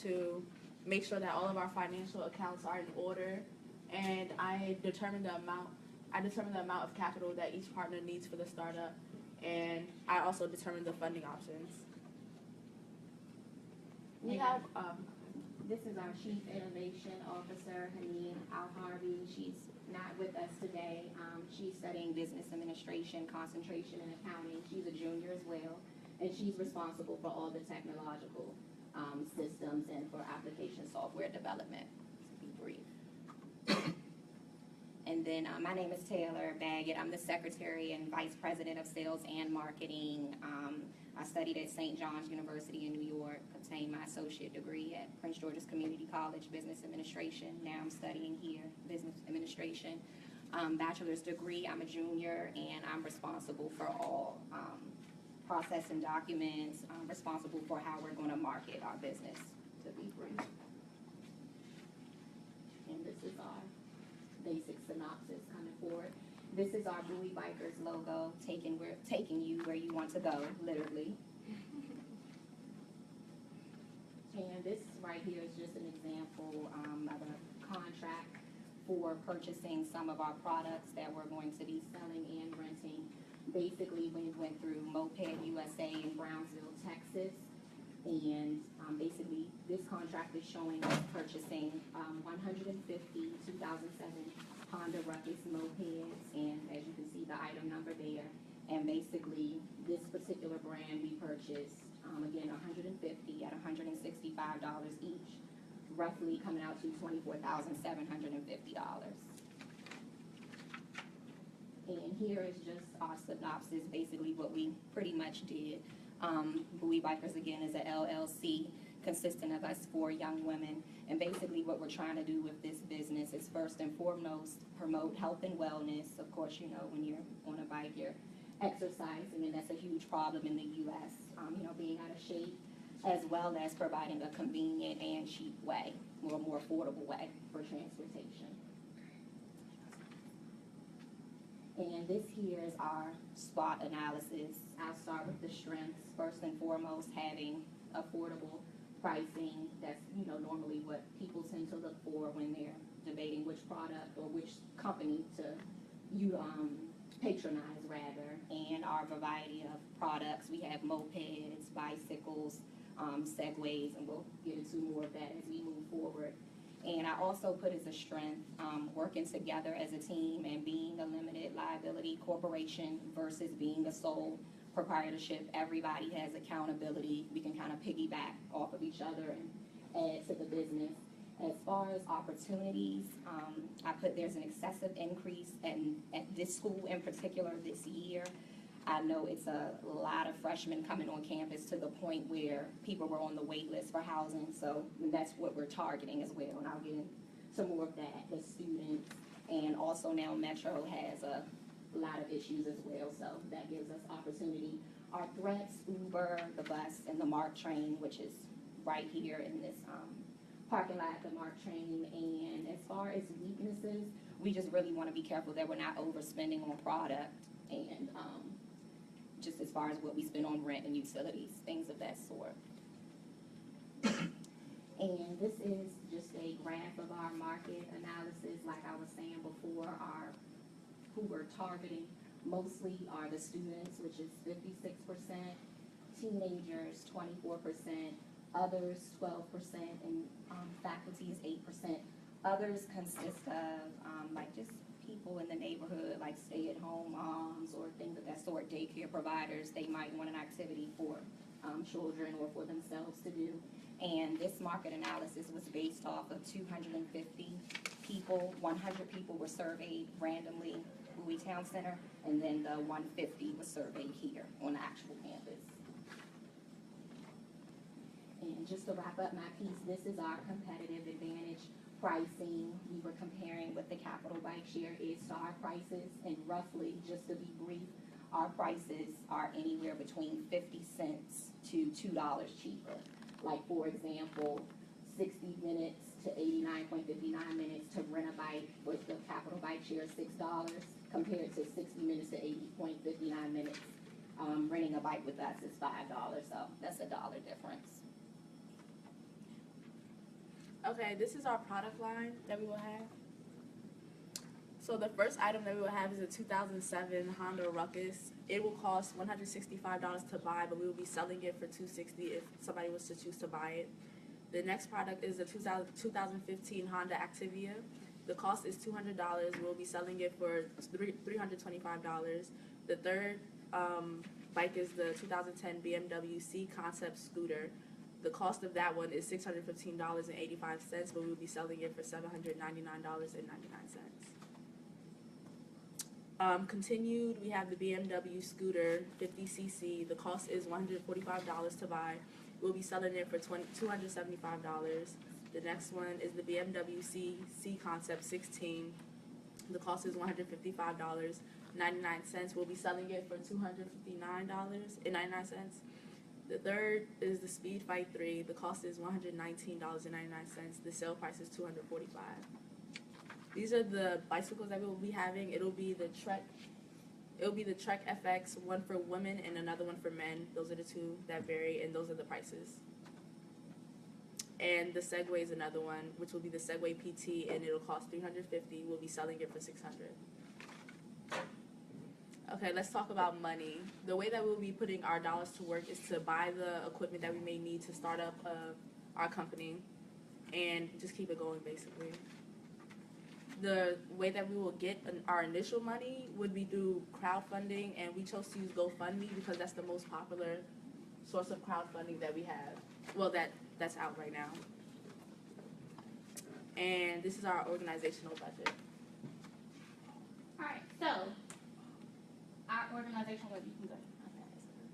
to make sure that all of our financial accounts are in order, and I determined the amount of capital that each partner needs for the startup, and I also determined the funding options. We have this is our Chief Innovation Officer, Haneen Al-Harbi. She's not with us today. She's studying business administration, concentration in accounting. She's a junior as well, and she's responsible for all the technological systems and for application software development, to be brief. And then my name is Taylor Baggett. I'm the Secretary and Vice President of Sales and Marketing. I studied at St. John's University in New York, obtained my associate degree at Prince George's Community College, Business Administration. Now I'm studying here, Business Administration. Bachelor's degree, I'm a junior, and I'm responsible for all processing documents. I'm responsible for how we're going to market our business, to be brief. And this is our basic synopsis coming forward. This is our Bowie Bikers logo, taking you where you want to go, literally. And this right here is just an example of a contract for purchasing some of our products that we're going to be selling and renting. Basically, we went through Moped USA in Brownsville, Texas, and basically this contract is showing us purchasing 150 2007 Honda Ruckus mopeds, and as you can see the item number there, and basically this particular brand we purchased, again 150 at $165 each, roughly coming out to $24,750. And here is just our synopsis, basically what we pretty much did. Bowie Bikers, again, is a LLC consisting of us 4 young women. And basically what we're trying to do with this business is first and foremost promote health and wellness. Of course, you know, when you're on a bike, you're exercising, and that's a huge problem in the U.S., you know, being out of shape, as well as providing a convenient and cheap way, or a more affordable way for transportation. And this here is our SWOT analysis. I'll start with the strengths. First and foremost, having affordable pricing. That's, you know, normally what people tend to look for when they're debating which product or which company to patronize, rather. And our variety of products. We have mopeds, bicycles, segways, and we'll get into more of that as we move forward. And I also put as a strength working together as a team and being a limited liability corporation versus being a sole proprietorship. Everybody has accountability. We can kind of piggyback off of each other and add to the business. As far as opportunities, I put there's an excessive increase at this school in particular this year. I know it's a lot of freshmen coming on campus to the point where people were on the wait list for housing, so that's what we're targeting as well, and I'll get into more of that, the students, and also now Metro has a lot of issues as well, so that gives us opportunity. Our threats, Uber, the bus, and the MARC train, which is right here in this parking lot, the MARC train. And as far as weaknesses, we just really want to be careful that we're not overspending on product, and just as far as what we spend on rent and utilities, things of that sort. And this is just a graph of our market analysis. Like I was saying before, who we're targeting mostly are the students, which is 56%, teenagers 24%, others 12%, and faculty is 8%. Others consist of like just people in the neighborhood, like stay-at-home moms or things of that sort, daycare providers. They might want an activity for children or for themselves to do. And this market analysis was based off of 250 people. 100 people were surveyed randomly, Bowie Town Center, and then the 150 was surveyed here on the actual campus. And just to wrap up my piece, this is our competitive advantage pricing. We were comparing with the Capital Bike Share ISTAR prices, and roughly, just to be brief, our prices are anywhere between 50 cents to $2 cheaper. Like, for example, 60 minutes to 89.59 minutes to rent a bike with the Capital Bike Share is $6 compared to 60 minutes to 80.59 minutes. Renting a bike with us is $5, so that's $1 difference. Okay, this is our product line that we will have. So the first item that we will have is a 2007 Honda Ruckus. It will cost $165 to buy, but we will be selling it for $260 if somebody was to choose to buy it. The next product is the 2015 Honda Activia. The cost is $200. We'll be selling it for $325. The third bike is the 2010 BMW C Concept Scooter. The cost of that one is $615.85, but we'll be selling it for $799.99. Continued, we have the BMW Scooter 50cc. The cost is $145 to buy. We'll be selling it for $275. The next one is the BMW C Concept 16. The cost is $155.99. We'll be selling it for $259.99. The third is the Speed Fight 3. The cost is $119.99. The sale price is $245. These are the bicycles that we will be having. It'll be the Trek FX, one for women and another one for men. Those are the two that vary, and those are the prices. And the Segway is another one, which will be the Segway PT, and it'll cost $350. We'll be selling it for $600. Okay, let's talk about money. The way that we'll be putting our dollars to work is to buy the equipment that we may need to start up our company and just keep it going, basically. The way that we will get our initial money would be through crowdfunding, and we chose to use GoFundMe because that's the most popular source of crowdfunding that we have. Well, that's out right now. And this is our organizational budget. All right, so our organizational budget, you can go.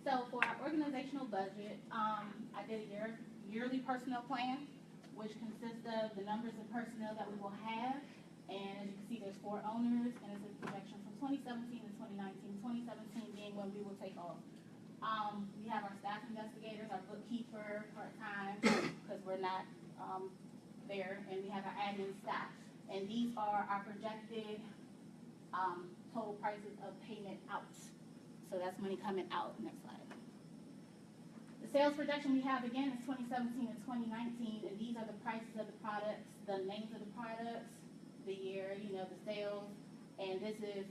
So for our organizational budget, I did a yearly personnel plan, which consists of the numbers of personnel that we will have. And as you can see, there's 4 owners, and it's a projection from 2017 to 2019, 2017 being when we will take off. We have our staff investigators, our bookkeeper, part-time, because we're not there, and we have our admin staff. And these are our projected total prices of payment out. So that's money coming out. Next slide. The sales projection we have, again, is 2017 and 2019, and these are the prices of the products, the names of the products, the year, the sales, and this is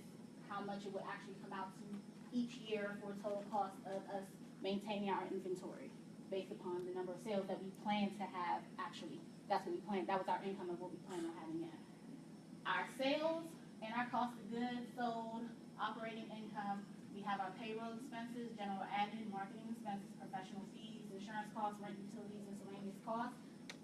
how much it would actually come out to each year for a total cost of us maintaining our inventory based upon the number of sales that we plan to have. Actually, that's what we planned. That was our income of what we planned on having in. Our sales and our cost of goods sold, operating income, we have our payroll expenses, general admin, marketing expenses, professional fees, insurance costs, rent, utilities, miscellaneous costs,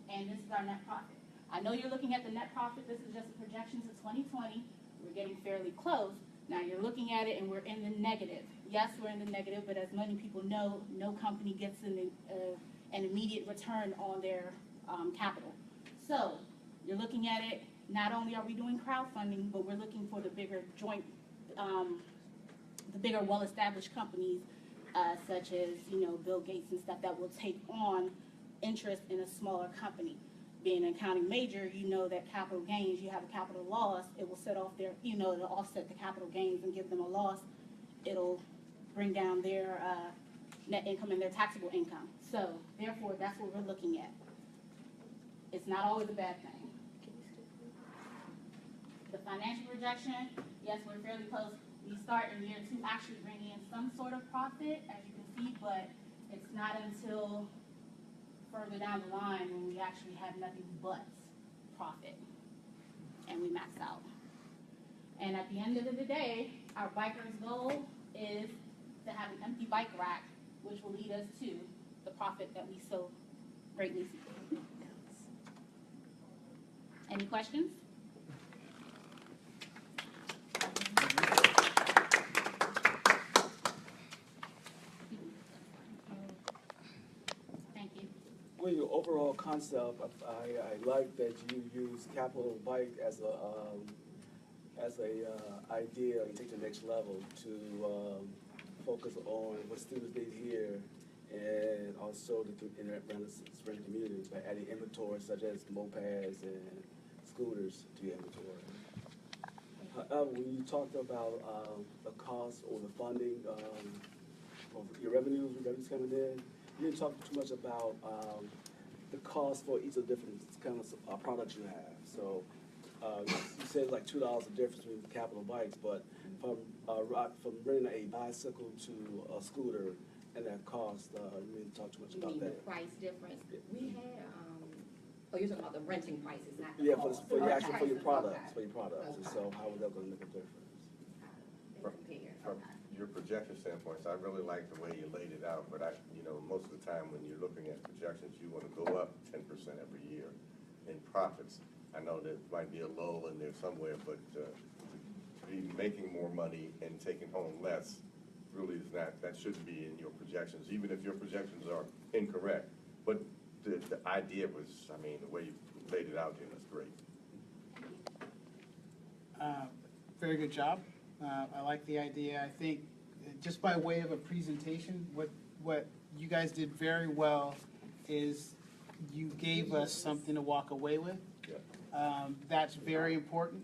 and this is our net profit. I know you're looking at the net profit. This is just a projection to 2020. We're getting fairly close. Now you're looking at it and we're in the negative. Yes, we're in the negative, but as many people know, no company gets an immediate return on their capital. So you're looking at it, not only are we doing crowdfunding, but we're looking for the bigger joint, the bigger well-established companies such as, Bill Gates and stuff that will take on interest in a smaller company. Being an accounting major, you know that capital gains, you have a capital loss, it will set off their, to offset the capital gains and give them a loss. It'll bring down their net income and their taxable income. So, therefore, that's what we're looking at. It's not always a bad thing. The financial projection, yes, we're fairly close. We start in year 2 actually bringing in some sort of profit, as you can see, but it's not until further down the line when we actually have nothing but profit and we max out. And at the end of the day, our biker's goal is to have an empty bike rack, which will lead us to the profit that we so greatly seek. Any questions? Well, your overall concept, I like that you use Capital Bike as a idea and take the next level to focus on what students need here and also in the surrounding community by adding inventory such as mopeds and scooters to your inventory. However, when you talked about the cost or the funding of your revenues coming in, you didn't talk too much about the cost for each of the different kind of products you have. So you said like $2 the difference between capital bikes, but from renting a bicycle to a scooter and that cost, you didn't talk too much You about mean the that. price difference? We had, oh, you're talking about the renting prices, not the Yeah, cost. for your actual, for your Okay. products, for your products. And Okay. so how is that going to make a difference? Compare. From your projection standpoints, I really like the way you laid it out, but most of the time when you're looking at projections, you want to go up 10% every year in profits. I know there might be a lull in there somewhere, but to be making more money and taking home less really is not, that shouldn't be in your projections, even if your projections are incorrect. But the idea was, the way you laid it out there, that's great. Very good job. I like the idea. I think just by way of a presentation, what you guys did very well is you gave us something to walk away with. That's very important.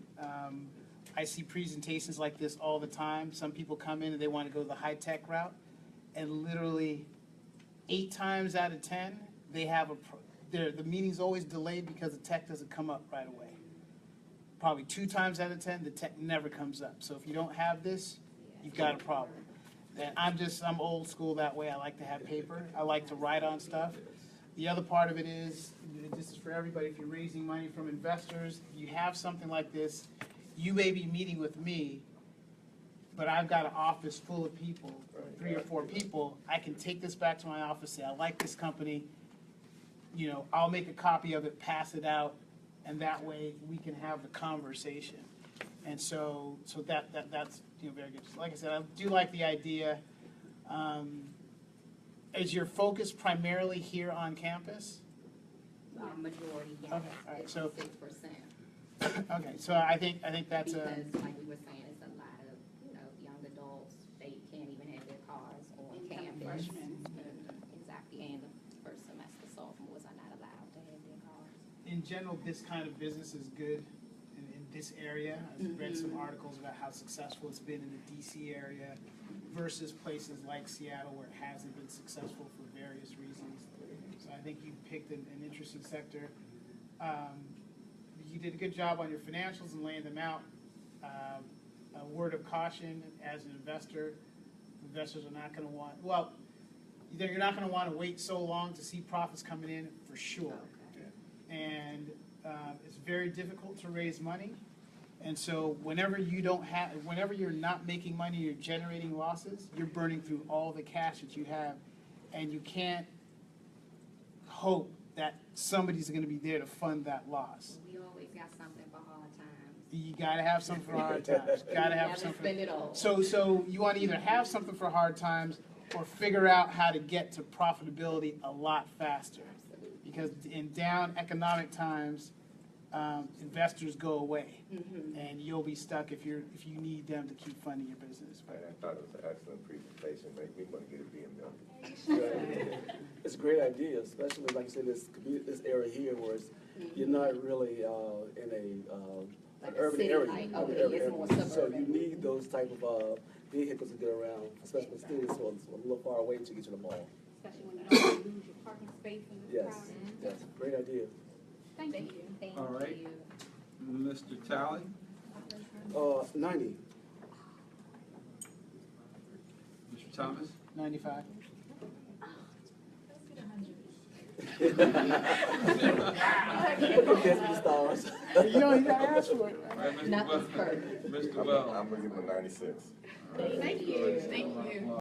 I see presentations like this all the time. Some people come in and they want to go the high-tech route, and literally 8 times out of 10, they have the meeting's always delayed because the tech doesn't come up right away. Probably 2 times out of 10, the tech never comes up. So if you don't have this, you've got a problem. And I'm old school that way. I like to have paper. I like to write on stuff. The other part of it is, this is for everybody, if you're raising money from investors, you have something like this, you may be meeting with me, but I've got an office full of people, 3 or 4 people. I can take this back to my office, say, I like this company, I'll make a copy of it, pass it out, and that way we can have the conversation. And so that's very good. Like I said, I do like the idea. Is your focus primarily here on campus? Majority, yes. Okay, all right, so- 6%. Okay, so I think that's Because, like we were saying, it's a lot of, young adults, they can't even have their cars on campus. Freshmen. Exactly, and the first semester sophomores are not allowed to have their cars. in general, this kind of business is good in this area. I've read some articles about how successful it's been in the DC area versus places like Seattle where it hasn't been successful for various reasons. So I think you picked an interesting sector. You did a good job on your financials and laying them out. A word of caution as an investor, investors are not going to want, well, you're not going to want to wait so long to see profits coming in for sure. And it's very difficult to raise money. And so whenever you're not making money, you're generating losses, you're burning through all the cash that you have. And you can't hope that somebody's going to be there to fund that loss. We always got something for hard times. You got to have something for hard times. Got to have Never something. spend it all. So you want to either have something for hard times or figure out how to get to profitability a lot faster. Absolutely. Because in down economic times, investors go away, and you'll be stuck if you need them to keep funding your business. I thought it was an excellent presentation, make me want to get a BMW. It's a great idea, especially like you said, this area here where you're not really in an Like a urban city, area. like, urban it's area. more So suburban. you need those type of vehicles to get around, especially with students who are a little far away to get to the mall. Especially when you don't lose your parking space in the Yes, crowd. yes, great idea. Thank you. Thank All right. you. Mr. Talley? 90. Mr. Thomas? 95. Guess the stars. You got to ask for it. All right, Mr. Nothing's Wells. perfect. Mr. I'm Wells. gonna give him a 96. Thank you. Thank you.